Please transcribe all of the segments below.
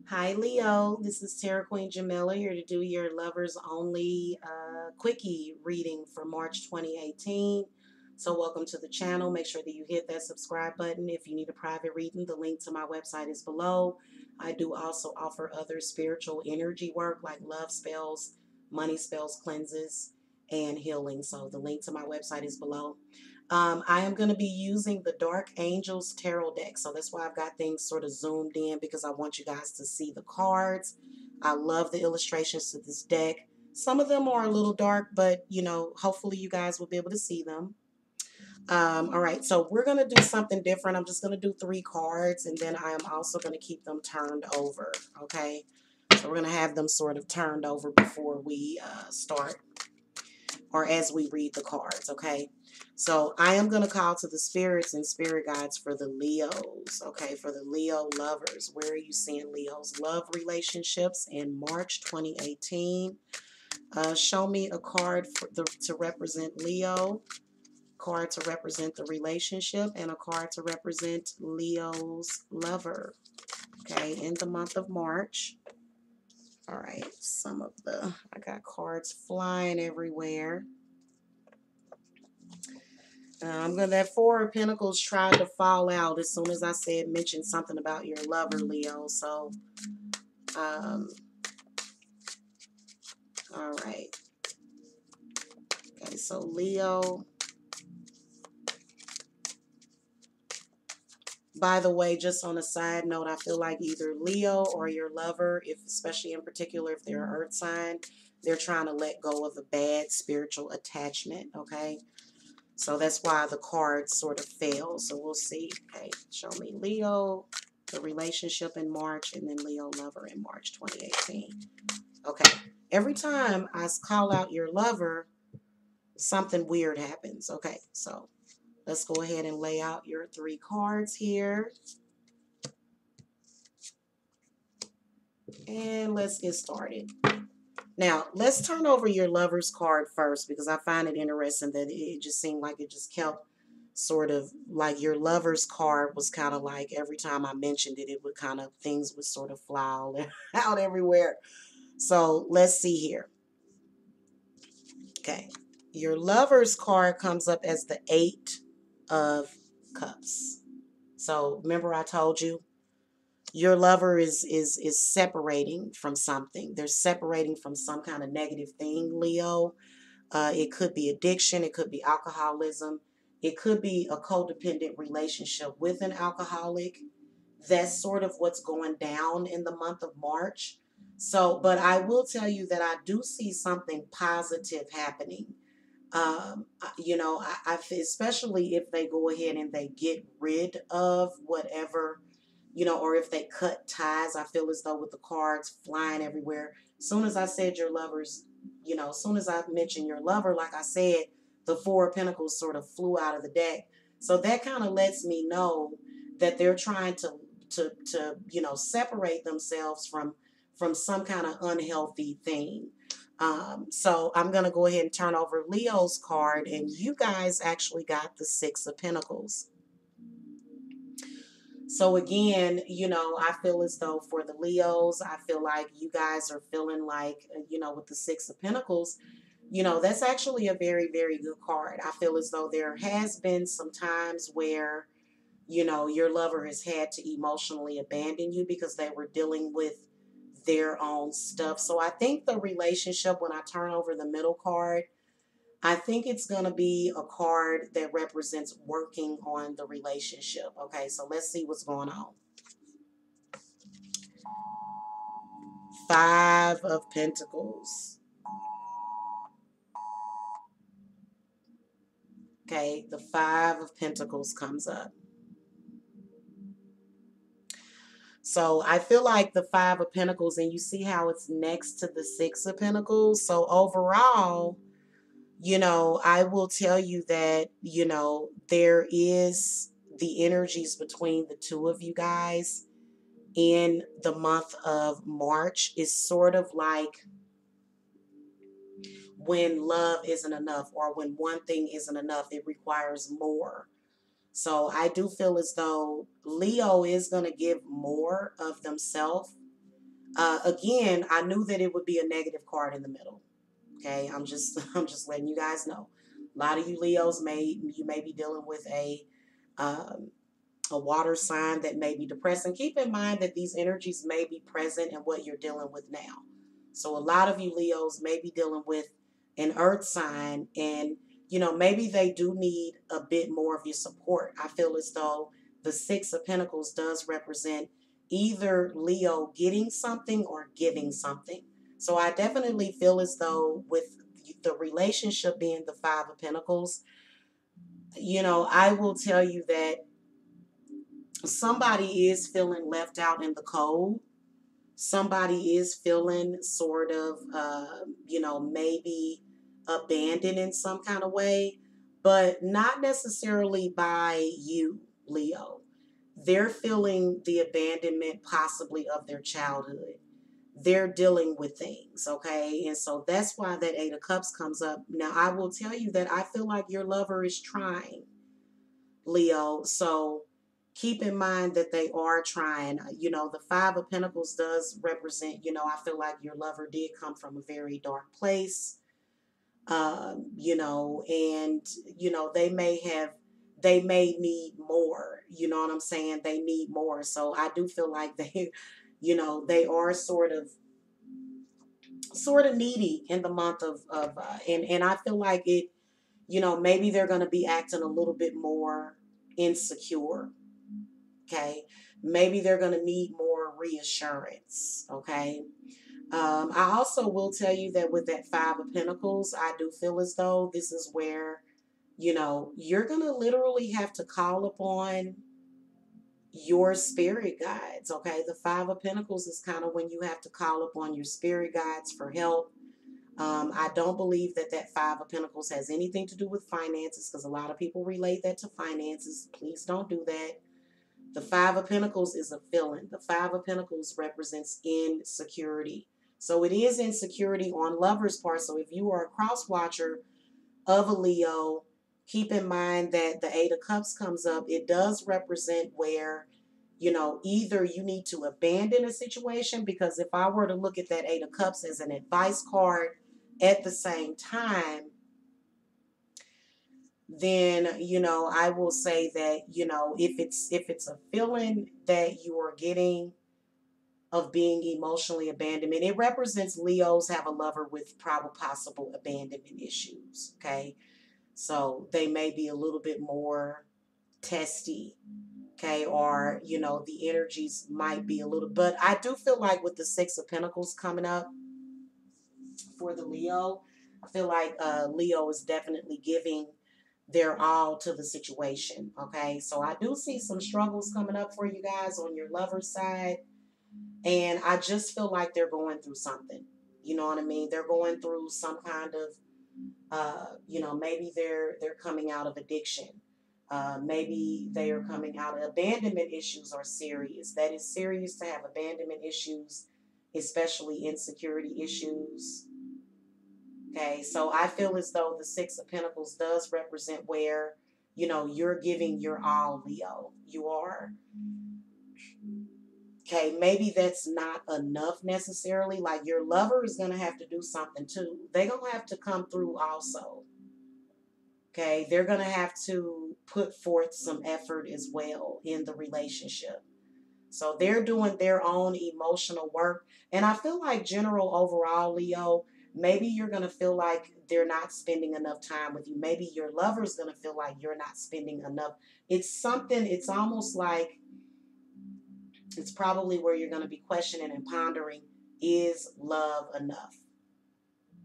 Hi, Leo. This is Terra Queen Jamila here to do your lovers only quickie reading for March 2018. So, welcome to the channel. Make sure that you hit that subscribe button. If you need a private reading, the link to my website is below. I do also offer other spiritual energy work like love spells, money spells, cleanses, and healing. So, the link to my website is below. I am going to be using the Dark Angels Tarot deck. So that's why I've got things sort of zoomed in because I want you guys to see the cards. I love the illustrations to this deck. Some of them are a little dark, but hopefully you guys will be able to see them. All right, so we're going to do something different. I'm just going to do 3 cards and then I am also going to keep them turned over. Okay, so we're going to have them sort of turned over before we start or as we read the cards, okay? So I am going to call to the spirits and spirit guides for the Leos, okay? For the Leo lovers. Where are you seeing Leo's love relationships in March 2018? Show me a card to represent Leo, card to represent the relationship, and a card to represent Leo's lover, okay? In the month of March. All right, I got cards flying everywhere. That Four of Pentacles tried to fall out as soon as I mentioned something about your lover, Leo. So, um, all right. Okay, so Leo. By the way, just on a side note, I feel like either Leo or your lover, especially in particular if they're an earth sign, they're trying to let go of a bad spiritual attachment, okay? So that's why the cards sort of fail. So we'll see. Okay, show me Leo, the relationship in March, and then Leo lover in March 2018. Okay, every time I call out your lover, something weird happens. Okay, so let's go ahead and lay out your 3 cards here. And let's get started. Now, let's turn over your lover's card first because I find it interesting that it just seemed like it just kept sort of like your lover's card was kind of like every time I mentioned it, it would kind of, things would sort of fly all out everywhere. So let's see here. Okay. Your lover's card comes up as the 8 of Cups. So remember I told you your lover is separating from something. They're separating from some kind of negative thing, Leo. It could be addiction. It could be alcoholism. It could be a codependent relationship with an alcoholic. That's sort of what's going down in the month of March. So, but I will tell you that I do see something positive happening. Especially if they go ahead and they get rid of whatever, or if they cut ties. I feel as though with the cards flying everywhere. Soon as I said your lovers, as soon as I mentioned your lover, like I said, the Four of Pentacles sort of flew out of the deck. So that kind of lets me know that they're trying to separate themselves from some kind of unhealthy thing. So I'm going to go ahead and turn over Leo's card, and you guys actually got the Six of Pentacles. So again, I feel as though for the Leos, I feel like you guys are feeling like, with the Six of Pentacles, that's actually a very, very good card. I feel as though there has been some times where, your lover has had to emotionally abandon you because they were dealing with their own stuff. So I think the relationship, when I turn over the middle card, I think it's going to be a card that represents working on the relationship. Okay, so let's see what's going on. Five of Pentacles. Okay, the Five of Pentacles comes up. So I feel like the Five of Pentacles, and you see how it's next to the Six of Pentacles. So overall, I will tell you that, there is the energies between the two of you guys in the month of March is sort of like when love isn't enough or when one thing isn't enough, it requires more. So I do feel as though Leo is going to give more of themselves Again, I knew that it would be a negative card in the middle. Okay, I'm just letting you guys know. A lot of you Leos may be dealing with um, a water sign that may be depressed. And keep in mind that these energies may be present in what you're dealing with now. So a lot of you Leos may be dealing with an earth sign, and maybe they do need a bit more of your support. I feel as though the Six of Pentacles does represent either Leo getting something or giving something. So I definitely feel as though with the relationship being the Five of Pentacles, I will tell you that somebody is feeling left out in the cold. Somebody is feeling sort of, maybe abandoned in some kind of way, but not necessarily by you, Leo. They're feeling the abandonment possibly of their childhood. They're dealing with things, okay? And so that's why that Eight of Cups comes up. Now, I will tell you that I feel like your lover is trying, Leo. So keep in mind that they are trying. The Five of Pentacles does represent, I feel like your lover did come from a very dark place. And they may need more. You know what I'm saying? They need more. So I do feel like they, they are sort of needy in the month and I feel like it, maybe they're going to be acting a little bit more insecure. Okay. Maybe they're going to need more reassurance. Okay. I also will tell you that with that Five of Pentacles, I do feel as though this is where, you're going to literally have to call upon your spirit guides. Okay. The Five of Pentacles is kind of when you have to call upon your spirit guides for help. I don't believe that that Five of Pentacles has anything to do with finances, because a lot of people relate that to finances. Please don't do that. The Five of Pentacles is a feeling. The Five of Pentacles represents insecurity. So it is insecurity on lover's part. So if you are a cross watcher of a Leo, keep in mind that the Eight of Cups comes up. It does represent where, either you need to abandon a situation, because if I were to look at that Eight of Cups as an advice card at the same time, then I will say that if it's a feeling that you are getting of being emotionally abandoned, it represents Leos have a lover with probable possible abandonment issues. Okay, so they may be a little bit more testy. Okay, or the energies might be a little, but I do feel like with the Six of Pentacles coming up for the Leo, I feel like Leo is definitely giving their all to the situation. Okay, so I do see some struggles coming up for you guys on your lover side, and I just feel like they're going through something. You know what I mean? They're going through some kind of, maybe they're coming out of addiction. Maybe they are coming out of abandonment issues are serious. That is serious to have abandonment issues, especially insecurity issues. Okay, so I feel as though the Six of Pentacles does represent where, you're giving your all, Leo. You are. Okay, maybe that's not enough necessarily. Like your lover is going to have to do something too. They're going to have to come through also. Okay, they're going to have to put forth some effort as well in the relationship. So they're doing their own emotional work. And I feel like general overall, Leo, maybe you're going to feel like they're not spending enough time with you. Maybe your lover's going to feel like you're not spending enough. It's almost like it's probably where you're going to be questioning and pondering, is love enough?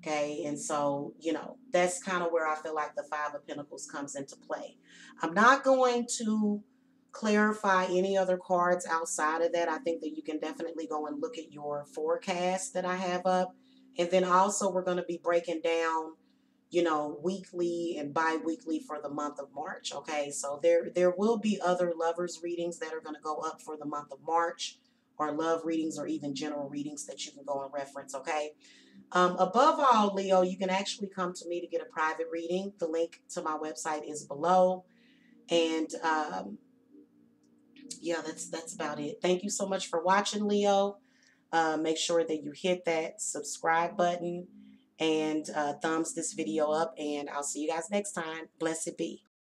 Okay, and so, that's kind of where I feel like the Five of Pentacles comes into play. I'm not going to clarify any other cards outside of that. I think that you can definitely go and look at your forecast that I have up. And then also we're going to be breaking down, weekly and bi-weekly for the month of March. Okay, so there will be other lovers readings that are going to go up for the month of March, or love readings, or even general readings that you can go and reference. Okay. Above all, Leo, you can actually come to me to get a private reading. The link to my website is below. And yeah, that's about it. Thank you so much for watching, Leo. Make sure that you hit that subscribe button and thumbs this video up. And I'll see you guys next time. Blessed be.